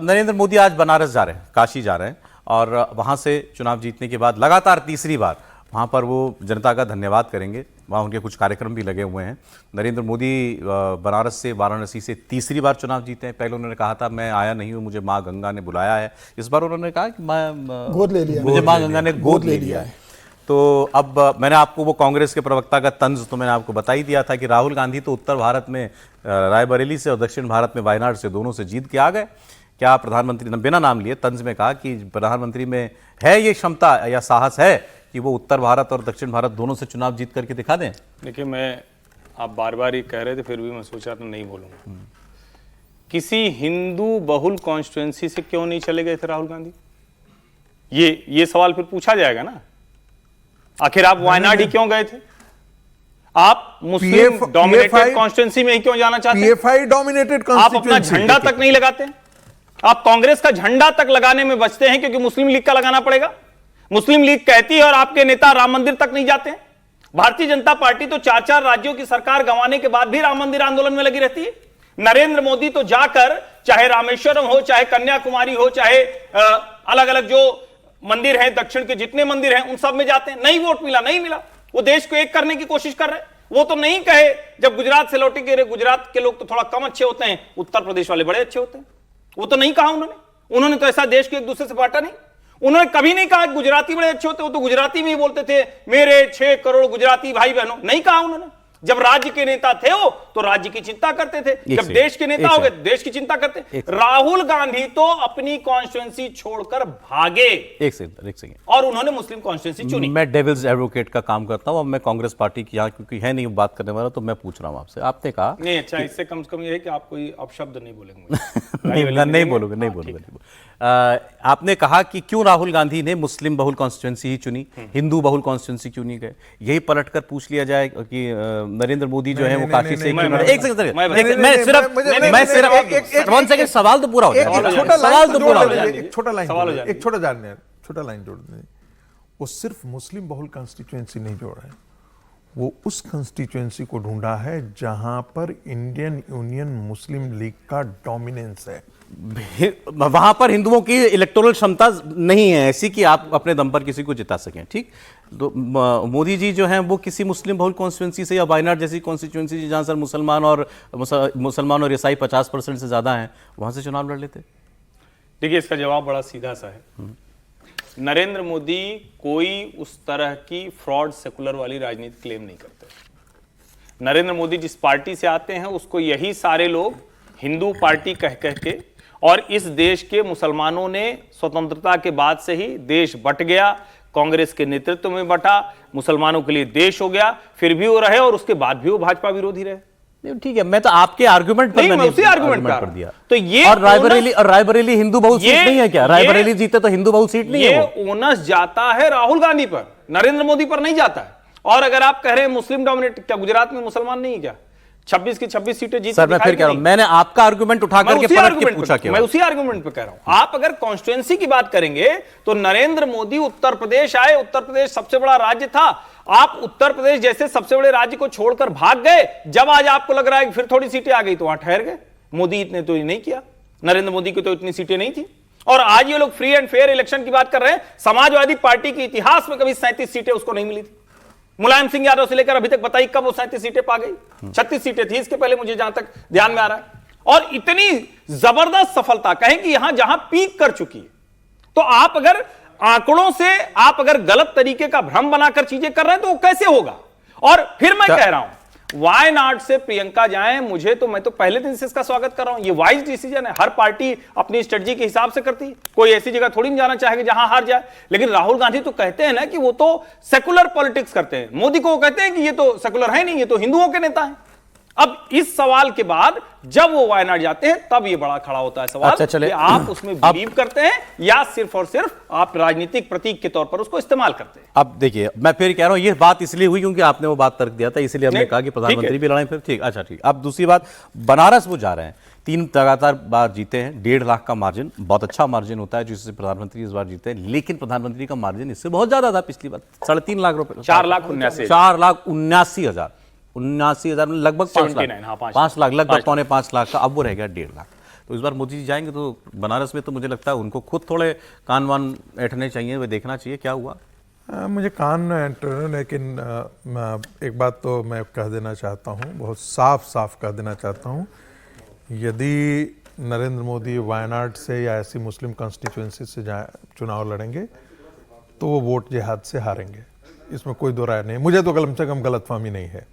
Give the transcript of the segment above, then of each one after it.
नरेंद्र मोदी आज बनारस जा रहे हैं, काशी जा रहे हैं और वहाँ से चुनाव जीतने के बाद लगातार तीसरी बार वहाँ पर वो जनता का धन्यवाद करेंगे। वहाँ उनके कुछ कार्यक्रम भी लगे हुए हैं। नरेंद्र मोदी बनारस से, वाराणसी से तीसरी बार चुनाव जीते हैं। पहले उन्होंने कहा था मैं आया नहीं हूँ, मुझे माँ गंगा ने बुलाया है। इस बार उन्होंने कहा कि मैं गोद ले लिया, मुझे माँ गंगा ने गोद ले लिया है। तो अब मैंने आपको वो कांग्रेस के प्रवक्ता का तंज तो मैंने आपको बता ही दिया था कि राहुल गांधी तो उत्तर भारत में रायबरेली से और दक्षिण भारत में वायनाड से दोनों से जीत के आ गए। क्या प्रधानमंत्री ने बिना नाम लिए तंज में कहा कि प्रधानमंत्री में है ये क्षमता या साहस है कि वो उत्तर भारत और दक्षिण भारत दोनों से चुनाव जीत करके दिखा दें? देखिए, आप बार बार ये कह रहे थे, फिर भी मैं सोचा तो नहीं बोलूंगा। किसी हिंदू बहुल कॉन्स्टिट्यूएंसी से क्यों नहीं चले गए थे राहुल गांधी? ये सवाल फिर पूछा जाएगा ना। आखिर आप वायनाड ही क्यों गए थे? आप मुस्लिम डोमिनेटेड कॉन्स्टिट्यूएंसी में ही क्यों जाना चाहते हैं? पीएफआई डोमिनेटेड आप अपना झंडा तक नहीं लगाते हैं। आप कांग्रेस का झंडा तक लगाने में बचते हैं क्योंकि मुस्लिम लीग का लगाना पड़ेगा। मुस्लिम लीग कहती है और आपके नेता राम मंदिर तक नहीं जाते हैं। भारतीय जनता पार्टी तो 4-4 राज्यों की सरकार गंवाने के बाद भी राम मंदिर आंदोलन में लगी रहती है। नरेंद्र मोदी तो जाकर चाहे रामेश्वरम हो, चाहे कन्याकुमारी हो, चाहे अलग अलग जो मंदिर हैं, दक्षिण के जितने मंदिर हैं, उन सब में जाते हैं। नहीं वोट मिला, नहीं मिला। वो देश को एक करने की कोशिश कर रहे हैं। वो तो नहीं कहे जब गुजरात से लौटे कि गुजरात के लोग तो थोड़ा कम अच्छे होते हैं, उत्तर प्रदेश वाले बड़े अच्छे होते हैं। वो तो नहीं कहा उन्होंने तो ऐसा देश को एक दूसरे से बांटा नहीं। उन्होंने कभी नहीं कहा गुजराती बड़े अच्छे होते। वो तो गुजराती में ही बोलते थे, मेरे 6 करोड़ गुजराती भाई बहनों। नहीं कहा उन्होंने। जब राज्य के नेता थे वो तो राज्य की चिंता करते थे, जब देश के नेता हो गए देश की चिंता करते। राहुल गांधी तो अपनी कॉन्स्टिट्यूएंसी छोड़कर भागे। एक सेकंड और उन्होंने मुस्लिम कॉन्स्टिट्यूएंसी चुनी। मैं डेविल्स एडवोकेट का काम करता हूं। अब मैं कांग्रेस पार्टी की यहाँ क्योंकि है नहीं बात करने वाला, तो मैं पूछ रहा हूं आपसे। आपने कहा नहीं, अच्छा, इससे कम से कम ये है कि आप कोई अपशब्द नहीं बोलेंगे। नहीं बोलोगे। आपने कहा कि क्यों राहुल गांधी ने मुस्लिम बहुल कॉन्स्टिट्यूएंसी ही चुनी, हिंदू बहुल कॉन्स्टिट्यूएंसी क्यों नहीं गए? यही पलटकर पूछ लिया जाए कि नरेंद्र मोदी जो है वो काशी से एक सेकंड सवाल तो पूरा हो जाए। एक छोटा लाइन जोड़ दें। वो सिर्फ मुस्लिम बहुल कॉन्स्टिट्यूएंसी नहीं जोड़ा है, वो उस कॉन्स्टिट्यूएंसी को ढूंढा है जहां पर इंडियन यूनियन मुस्लिम लीग का डोमिनेंस है। वहां पर हिंदुओं की इलेक्टोरल क्षमता नहीं है ऐसी कि आप अपने दम पर किसी को जिता सकें। ठीक, तो मोदी जी जो हैं वो किसी मुस्लिम बहुल कॉन्स्टिट्यूएंसी से या वायनाड जैसी कॉन्स्टिट्यूएंसी जहां सर मुसलमान और ईसाई 50% से ज्यादा हैं, वहां से चुनाव लड़ लेते। देखिए, इसका जवाब बड़ा सीधा सा है। नरेंद्र मोदी कोई उस तरह की फ्रॉड सेकुलर वाली राजनीति क्लेम नहीं करते। नरेंद्र मोदी जिस पार्टी से आते हैं उसको यही सारे लोग हिंदू पार्टी कह के, और इस देश के मुसलमानों ने स्वतंत्रता के बाद से ही देश बट गया, कांग्रेस के नेतृत्व में बटा, मुसलमानों के लिए देश हो गया, फिर भी वो रहे और उसके बाद भी वो भाजपा विरोधी रहे। ठीक है, मैं तो आपके आर्गुमेंट पर मैं उसी आर्गुमेंट पर दिया। तो ये और रायबरेली हिंदू बहुल सीट नहीं है क्या? रायबरेली जीते तो हिंदू बहुल सीट नहीं है। ये ओनस जाता है राहुल गांधी पर, नरेंद्र मोदी पर नहीं जाता है। और अगर आप कह रहे हैं मुस्लिम डोमिनेट, क्या गुजरात में मुसलमान नहीं है क्या? 26 की 26 सीटें जीत। सर मैं फिर कह रहा हूं, मैंने आपका आर्गुमेंट उठा करके पलट के पूछा क्यों? मैं उसी आर्गुमेंट पे कह रहा हूं। आप अगर कॉन्स्टिट्यूएंसी की बात करेंगे तो नरेंद्र मोदी उत्तर प्रदेश आए, उत्तर प्रदेश सबसे बड़ा राज्य था। आप उत्तर प्रदेश जैसे सबसे बड़े राज्य को छोड़कर भाग गए। जब आज आपको लग रहा है कि फिर थोड़ी सीटें आ गई तो वहां ठहर गए। मोदी इतने तो नहीं किया, नरेंद्र मोदी की तो इतनी सीटें नहीं थी। और आज ये लोग फ्री एंड फेयर इलेक्शन की बात कर रहे हैं। समाजवादी पार्टी के इतिहास में कभी 37 सीटें उसको नहीं मिली थी। मुलायम सिंह यादव से लेकर अभी तक बताइए कब वो 37 सीटें पा गई? 36 सीटें थी इसके पहले, मुझे जहां तक ध्यान में आ रहा है। और इतनी जबरदस्त सफलता, कहें कि यहां जहां पीक कर चुकी है। तो आप अगर आंकड़ों से आप अगर गलत तरीके का भ्रम बनाकर चीजें कर रहे हैं तो वो कैसे होगा? और फिर मैं कह रहा हूं, वायनाड से प्रियंका जाएं, मैं तो पहले दिन से इसका स्वागत कर रहा हूं। ये वाइज डिसीजन है। हर पार्टी अपनी स्ट्रेटजी के हिसाब से करती है। कोई ऐसी जगह थोड़ी नहीं जाना चाहेगा जहां हार जाए। लेकिन राहुल गांधी तो कहते हैं ना कि वो तो सेकुलर पॉलिटिक्स करते हैं। मोदी को कहते हैं कि ये तो सेकुलर है नहीं, ये तो हिंदुओं के नेता हैं। अब इस सवाल के बाद जब वो वायनाड जाते हैं तब ये बड़ा खड़ा होता है सवाल। अच्छा, चले, कि आप उसमें बिलीव करते हैं या सिर्फ और सिर्फ आप राजनीतिक प्रतीक के तौर पर उसको इस्तेमाल करते हैं। अब देखिए, मैं फिर कह रहा हूं ये बात इसलिए हुई क्योंकि आपने वो बात तर्क दिया था, इसलिए हमने कहा कि प्रधानमंत्री भी लड़ाई। फिर ठीक, अच्छा ठीक। अब दूसरी बात, बनारस वो जा रहे हैं, 3 लगातार बार जीते हैं, 1.5 लाख का मार्जिन, बहुत अच्छा मार्जिन होता है जिससे प्रधानमंत्री इस बार जीते हैं। लेकिन प्रधानमंत्री का मार्जिन इससे बहुत ज्यादा था पिछली बार, 3.5 लाख रुपए, 4,79,000 लगभग 5 लाख, लगभग 5 लाख का। अब वो रह गया 1.5 लाख। तो इस बार मोदी जी जाएंगे तो बनारस में तो मुझे लगता है उनको खुद थोड़े कान वान ऐंठने चाहिए, वे देखना चाहिए क्या हुआ। मुझे कान लेकिन एक बात तो मैं कह देना चाहता हूँ, बहुत साफ साफ कह देना चाहता हूँ, यदि नरेंद्र मोदी वायनाड से या ऐसी मुस्लिम कॉन्स्टिट्यूएंसी से चुनाव लड़ेंगे तो वो वोट जिहाद से हारेंगे, इसमें कोई दो राय नहीं। मुझे तो कम से कम गलतफहमी नहीं है।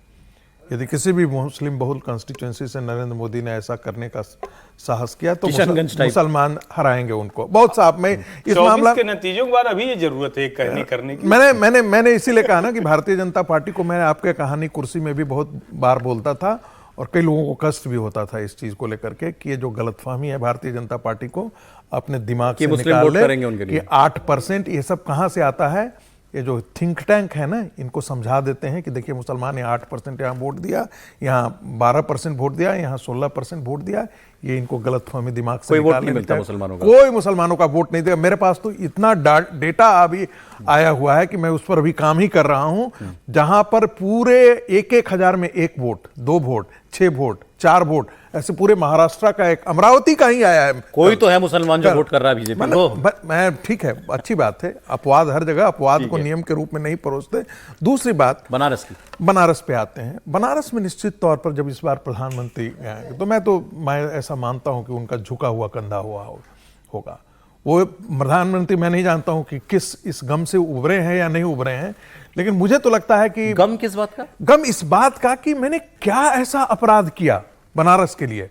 यदि किसी भी मुस्लिम बहुल कॉन्स्टिट्यूएंसी से नरेंद्र मोदी ने ऐसा करने का साहस किया तो मुसलमान हराएंगे उनको, बहुत साफ। मैं इस मामला के नतीजों के बाद अभी ये जरूरत है करने की। मैंने इसीलिए कहा ना कि भारतीय जनता पार्टी को, मैं आपके कहानी कुर्सी में भी बहुत बार बोलता था और कई लोगों को कष्ट भी होता था इस चीज को लेकर के कि ये जो गलतफहमी है भारतीय जनता पार्टी को अपने दिमाग से निकाल ले कि 8% ये सब कहां से आता है। ये जो थिंक टैंक है ना, इनको समझा देते हैं कि देखिए मुसलमान ने 8% यहाँ वोट दिया, यहाँ 12% वोट दिया, यहाँ 16% वोट दिया। ये इनको गलतफहमी दिमाग से वोट नहीं मिलता मुसलमानों का, कोई मुसलमानों का वोट नहीं दिया। मेरे पास तो इतना डेटा अभी आया हुआ है कि मैं उस पर अभी काम ही कर रहा हूं, जहां पर पूरे 1,000 में 1 वोट, 2 वोट, 6 वोट, 4 वोट, ऐसे पूरे महाराष्ट्र का, एक अमरावती का ही आया है। कोई तो है मुसलमान जो वोट कर रहा है बीजेपी को। मैं ठीक है, अच्छी बात है, अपवाद हर जगह, अपवाद को नियम के रूप में नहीं परोसते। दूसरी बात बनारस पे आते हैं। बनारस में निश्चित तौर पर जब इस बार प्रधानमंत्री आएंगे तो मैं ऐसा मानता हूं कि उनका झुका हुआ कंधा होगा। वो प्रधानमंत्री, मैं नहीं जानता हूं कि किस इस गम से उभरे हैं या नहीं उभरे हैं, लेकिन मुझे तो लगता है कि गम किस बात का? गम इस बात का कि मैंने क्या ऐसा अपराध किया बनारस के लिए।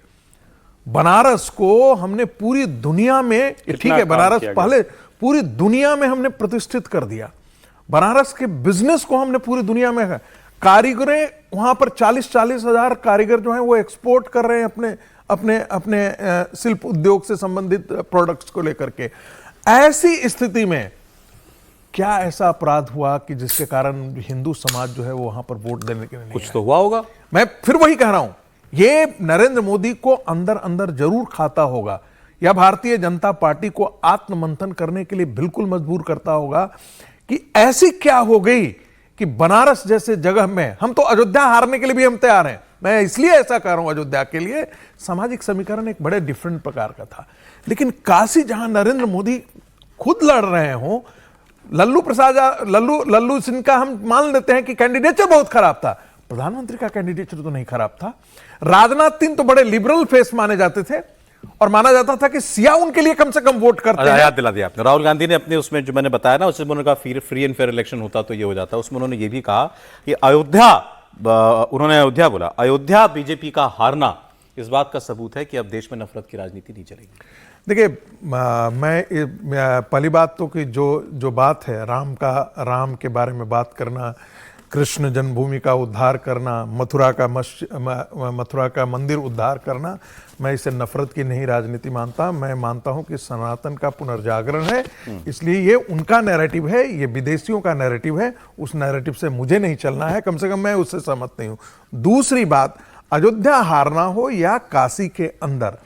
बनारस को हमने पूरी दुनिया में, ठीक है बनारस पहले पूरी दुनिया में हमने प्रतिष्ठित कर दिया। बनारस के बिजनेस को हमने पूरी दुनिया में, कारीगरें वहां पर 40-40 हजार कारीगर जो हैं वो एक्सपोर्ट कर रहे हैं अपने शिल्प उद्योग से संबंधित प्रोडक्ट्स को लेकर के। ऐसी स्थिति में क्या ऐसा अपराध हुआ कि जिसके कारण हिंदू समाज जो है वो वहां पर वोट देने के लिए नहीं कुछ तो हुआ होगा। मैं फिर वही कह रहा हूं, ये नरेंद्र मोदी को अंदर अंदर जरूर खाता होगा, या भारतीय जनता पार्टी को आत्ममंथन करने के लिए बिल्कुल मजबूर करता होगा कि ऐसी क्या हो गई कि बनारस जैसे जगह में, हम तो अयोध्या हारने के लिए भी हम तैयार हैं, मैं इसलिए ऐसा कह रहा हूं, अयोध्या के लिए सामाजिक समीकरण एक बड़े डिफरेंट प्रकार का था, लेकिन काशी जहां नरेंद्र मोदी खुद लड़ रहे हो, लल्लू सिंह का हम मान लेते हैं कि कैंडिडेचर बहुत खराब था, प्रधानमंत्री का कैंडिडेचर तो नहीं खराब था। राजनाथ सिंह तो बड़े लिबरल फेस माने जाते थे और माना जाता था कि सिया उनके लिए कम से कम वोट करते हैं। याद दिला दिया आपने। राहुल गांधी ने अपने उसमें जो मैंने बताया ना, उसमें उन्होंने कहा फ्री एंड फेयर इलेक्शन होता तो ये हो जाता। उसमें उन्होंने ये भी कहा कि उन्होंने अयोध्या बोला, अयोध्या बीजेपी का हारना इस बात का सबूत है कि अब देश में नफरत की राजनीति नहीं चलेगी। देखिए, मैं पहली बात तो कि जो बात है राम के बारे में बात करना, कृष्ण जन्मभूमि का उद्धार करना, मथुरा का मंदिर उद्धार करना, मैं इसे नफरत की नहीं राजनीति मानता। मैं मानता हूं कि सनातन का पुनर्जागरण है, इसलिए ये उनका नैरेटिव है, ये विदेशियों का नैरेटिव है, उस नैरेटिव से मुझे नहीं चलना है, कम से कम मैं उससे सहमत नहीं हूं। दूसरी बात, अयोध्या हारना हो या काशी के अंदर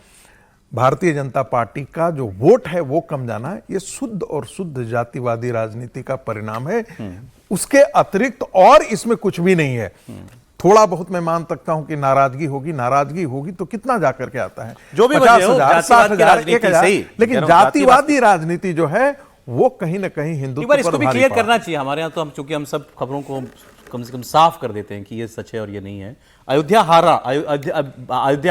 भारतीय जनता पार्टी का जो वोट है वो कम जाना है, ये शुद्ध और शुद्ध जातिवादी राजनीति का परिणाम है। उसके अतिरिक्त और इसमें कुछ भी नहीं है। थोड़ा बहुत मैं मान सकता हूं कि नाराजगी होगी तो कितना जाकर के आता है, जो भी 50,000, 60,000, 1,000, लेकिन जातिवादी राजनीति जो है वो कहीं ना कहीं हिंदुत्व पर इसको भी क्लियर करना चाहिए। हमारे यहाँ तो चूंकि हम सब खबरों को कम से कम साफ कर देते हैं कि ये सच है और ये नहीं है। अयोध्या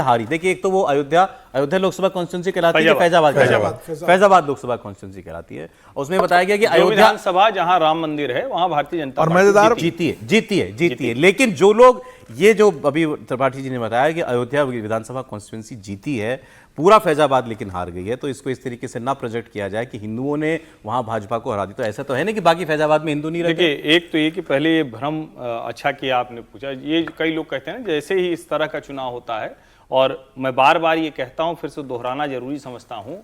हारी। देखिए, एक तो वो अयोध्या लोकसभा कॉन्स्टिट्यूंसी कहलाती है, फैजाबाद लोकसभा कॉन्स्टिट्यूंसी कहलाती है। उसमें बताया गया कि अयोध्या विधानसभा जहां राम मंदिर है वहां भारतीय जनता पार्टी जीती है। लेकिन जो लोग, ये जो अभी त्रिपाठी जी ने बताया कि अयोध्या विधानसभा कॉन्स्टिट्यूंसी जीती है, पूरा फैजाबाद लेकिन हार गई है, तो इसको इस तरीके से ना प्रोजेक्ट किया जाए कि हिंदुओं ने वहां भाजपा को हरा दी। तो ऐसा तो है नहीं कि बाकी फैजाबाद में हिंदू नहीं रहते। देखिए, एक तो ये कि पहले ये भ्रम अच्छा किया आपने पूछा। ये कई लोग कहते हैं ना, जैसे ही इस तरह का चुनाव होता है, और मैं बार बार ये कहता हूं, फिर से दोहराना जरूरी समझता हूं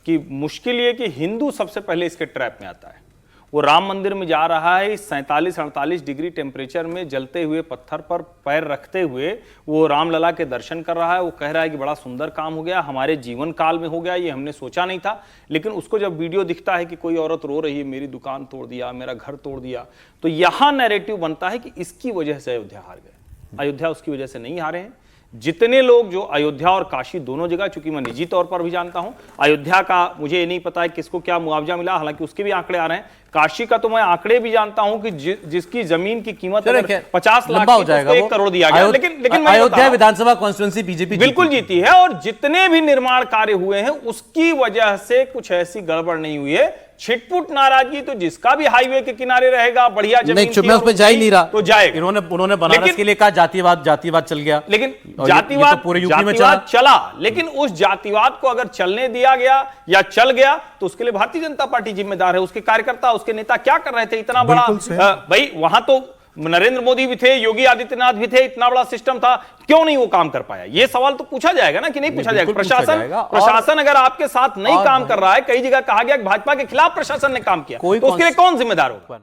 कि मुश्किल ये कि हिंदू सबसे पहले इसके ट्रैप में आता है। वो राम मंदिर में जा रहा है, 47-48 डिग्री टेम्परेचर में जलते हुए पत्थर पर पैर रखते हुए वो रामलला के दर्शन कर रहा है। वो कह रहा है कि बड़ा सुंदर काम हो गया, हमारे जीवन काल में हो गया, ये हमने सोचा नहीं था। लेकिन उसको जब वीडियो दिखता है कि कोई औरत रो रही है, मेरी दुकान तोड़ दिया, मेरा घर तोड़ दिया, तो यहां नैरेटिव बनता है कि इसकी वजह से अयोध्या हार गए। अयोध्या उसकी वजह से नहीं हारे हैं। जितने लोग जो अयोध्या और काशी दोनों जगह, चूंकि मैं निजी तौर पर भी जानता हूं, अयोध्या का मुझे ये नहीं पता है किसको क्या मुआवजा मिला, हालांकि उसके भी आंकड़े आ रहे हैं। काशी का तो मैं आंकड़े भी जानता हूं कि जिसकी जमीन की कीमत 50 लाख लंबा हो जाएगा, 1 करोड़ दिया गया। लेकिन मैं अयोध्या विधानसभा कॉन्स्टिट्यूंसी बीजेपी बिल्कुल जीती है, और जितने भी निर्माण कार्य हुए हैं उसकी वजह से कुछ ऐसी गड़बड़ नहीं हुई है। छिटपुट नाराजगी तो जिसका भी हाईवे के किनारे रहेगा, बढ़िया जमीन नहीं, मैं उसमें जा ही नहीं रहा, तो जाएगा। उन्होंने बनारस के लिए कहा जातिवाद चल गया, लेकिन तो जातिवाद पूरे यूपी में चला। लेकिन उस जातिवाद को अगर चलने दिया गया या चल गया तो उसके लिए भारतीय जनता पार्टी जिम्मेदार है। उसके कार्यकर्ता, उसके नेता क्या कर रहे थे? इतना बड़ा भाई, वहां तो नरेंद्र मोदी भी थे, योगी आदित्यनाथ भी थे, इतना बड़ा सिस्टम था, क्यों नहीं वो काम कर पाया? ये सवाल तो पूछा जाएगा ना, कि नहीं पूछा जाएगा? प्रशासन अगर आपके साथ नहीं काम कर रहा है, कई जगह कहा गया कि भाजपा के खिलाफ प्रशासन ने काम किया, तो उसके लिए कौन जिम्मेदार होगा?